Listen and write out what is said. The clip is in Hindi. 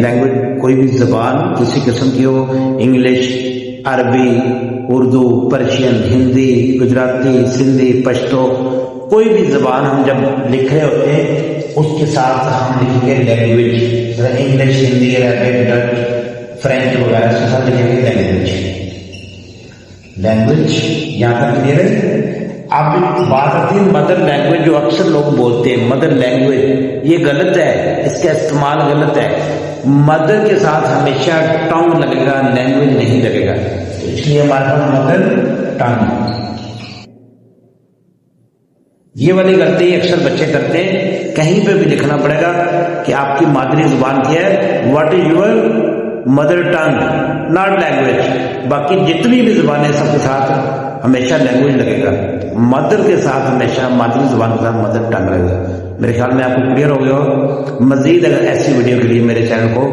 लैंग्वेज कोई भी जबान किसी किस्म की हो, इंग्लिश, अरबी, उर्दू, पर्शियन, हिंदी, गुजराती, सिंधी, पश्तो, कोई भी जबान हम जब लिख रहे होते हैं उसके साथ हम लिखेंगे language. English, Hindi, Arabic, Dutch, French वगैरह के साथ लिखेंगे लैंग्वेज। लैंग्वेज यहाँ तक क्लियर है। अब बात आती है मदर लैंग्वेज, जो अक्सर लोग बोलते हैं मदर लैंग्वेज, ये गलत है, इसका इस्तेमाल गलत है। मदर के साथ हमेशा टंग लगेगा, लैंग्वेज नहीं लगेगा। इसलिए हमारे पास मदर टंग, ये वाली गलती अक्सर बच्चे करते हैं। कहीं पे भी लिखना पड़ेगा कि आपकी मादरी जुबान क्या है, what is your mother tongue, not language. बाकी जितनी भी जुबानें सबके साथ हमेशा लैंग्वेज लगेगा, मदर के साथ हमेशा मादरी जुबान के साथ मदर टंग लगेगा। मेरे ख्याल में आपको क्लियर हो गया हो। मजीद अगर ऐसी वीडियो के लिए मेरे चैनल को